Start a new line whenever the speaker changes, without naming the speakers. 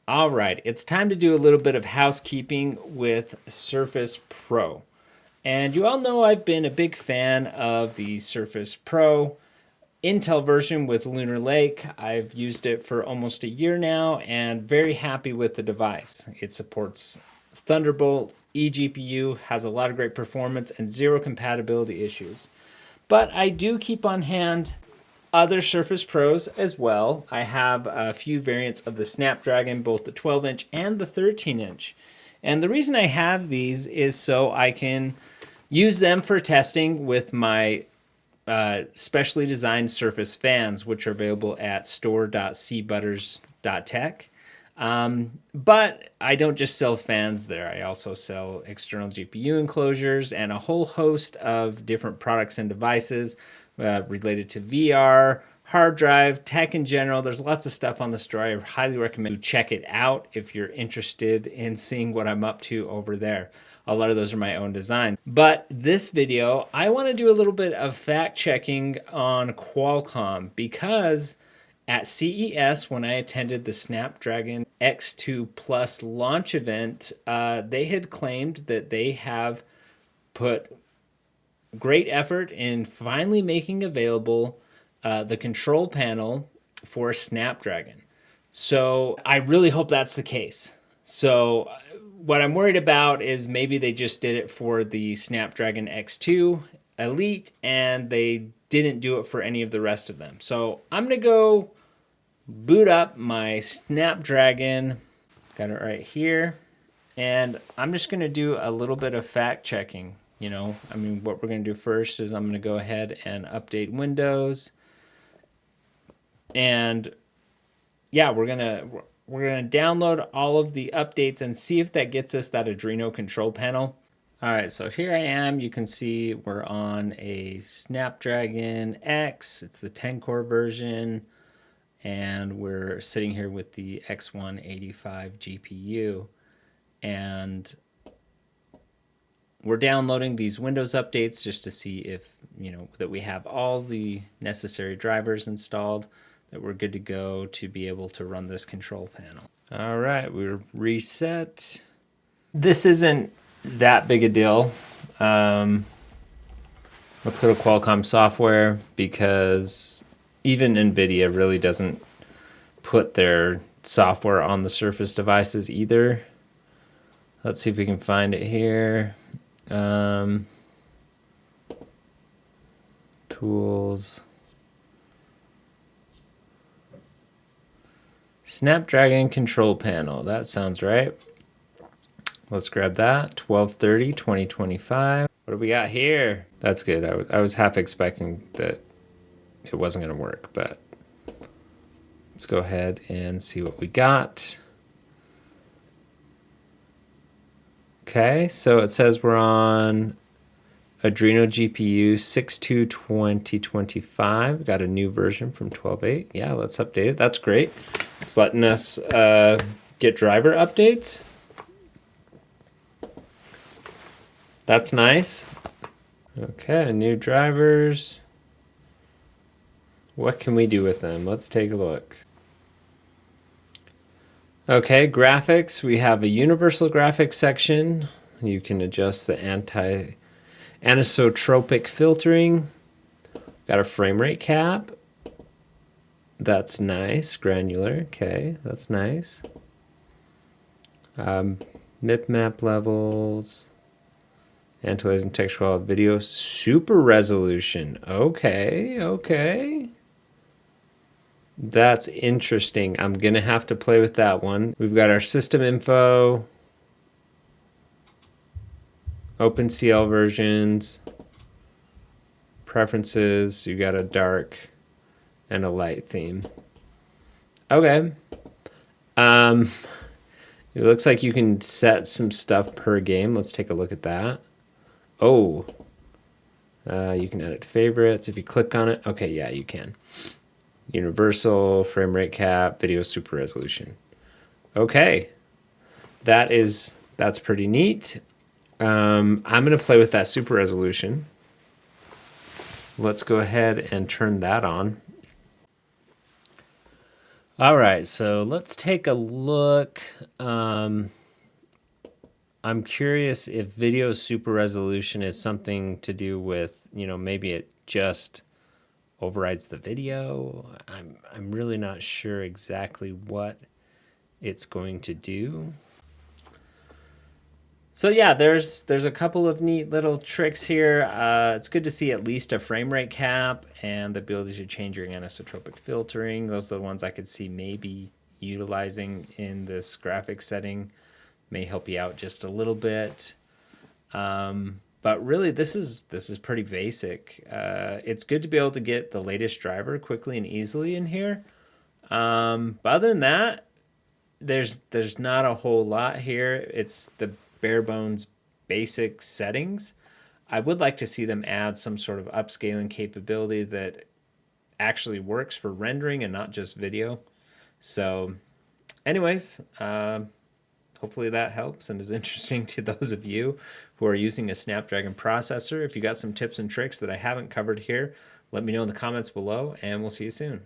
All right, it's time to do a little bit of housekeeping with Surface Pro. And you all know I've been a big fan of the Surface Pro Intel version with Lunar Lake. I've used it for almost a year now and very happy with the device. It supports Thunderbolt, eGPU, has a lot of great performance and zero compatibility issues. But I do keep on hand other Surface Pros as well. I have a few variants of the Snapdragon, both the 12-inch and the 13-inch. And the reason I have these is so I can use them for testing with my specially designed Surface fans, which are available at store.cbutters.tech. But I don't just sell fans there. I also sell external GPU enclosures and a whole host of different products and devices related to VR, hard drive, tech in general. There's lots of stuff on the store. I highly recommend you check it out if you're interested in seeing what I'm up to over there. A lot of those are my own design. But this video, I want to do a little bit of fact checking on Qualcomm because at CES, when I attended the Snapdragon X2 Plus launch event, they had claimed that they have put great effort in finally making available the control panel for Snapdragon. So I really hope that's the case. So what I'm worried about is maybe they just did it for the Snapdragon X2 Elite and they didn't do it for any of the rest of them. So I'm going to go boot up my Snapdragon. Got it right here. And I'm just going to do a little bit of fact checking. What we're going to do first is I'm going to go ahead and update Windows. And yeah, we're going to download all of the updates and see if that gets us that Adreno control panel. All right, so here I am. You can see we're on a Snapdragon X. It's the 10-core version. And we're sitting here with the X185 GPU. And we're downloading these Windows updates just to see if, that we have all the necessary drivers installed, that we're good to go to be able to run this control panel. All right, we're reset. This isn't that big a deal. Let's go to Qualcomm software because even NVIDIA really doesn't put their software on the Surface devices either. Let's see if we can find it here. Tools. Snapdragon Control Panel. That sounds right. Let's grab that. 12/30/2025. What do we got here? That's good. I was half expecting that it wasn't going to work, but let's go ahead and see what we got. Okay, so it says we're on Adreno GPU 6/2/2025. Got a new version from 12.8. Yeah, let's update it. That's great. It's letting us get driver updates. That's nice. Okay, new drivers. What can we do with them? Let's take a look. Okay, graphics. We have a universal graphics section. You can adjust the anisotropic filtering. Got a frame rate cap. That's nice. Granular. Okay, that's nice. MIP map levels. Anti-aliasing textual video. Super resolution. Okay. That's interesting. I'm going to have to play with that one. We've got our system info, OpenCL versions, preferences. You got a dark and a light theme. Okay. It looks like you can set some stuff per game. Let's take a look at that. Oh, you can edit favorites if you click on it. Okay, yeah, you can. Universal, frame rate cap, video super resolution. Okay, that's pretty neat. I'm going to play with that super resolution. Let's go ahead and turn that on. All right, so let's take a look. I'm curious if video super resolution is something to do with, maybe it just overrides the video. I'm really not sure exactly what it's going to do. So yeah, there's a couple of neat little tricks here. It's good to see at least a frame rate cap and the ability to change your anisotropic filtering. Those are the ones I could see maybe utilizing in this graphics setting. May help you out just a little bit. But really, this is pretty basic. It's good to be able to get the latest driver quickly and easily in here. But other than that, there's not a whole lot here. It's the bare bones basic settings. I would like to see them add some sort of upscaling capability that actually works for rendering and not just video. So, anyways, hopefully that helps and is interesting to those of you who are using a Snapdragon processor. If you got some tips and tricks that I haven't covered here, let me know in the comments below, and we'll see you soon.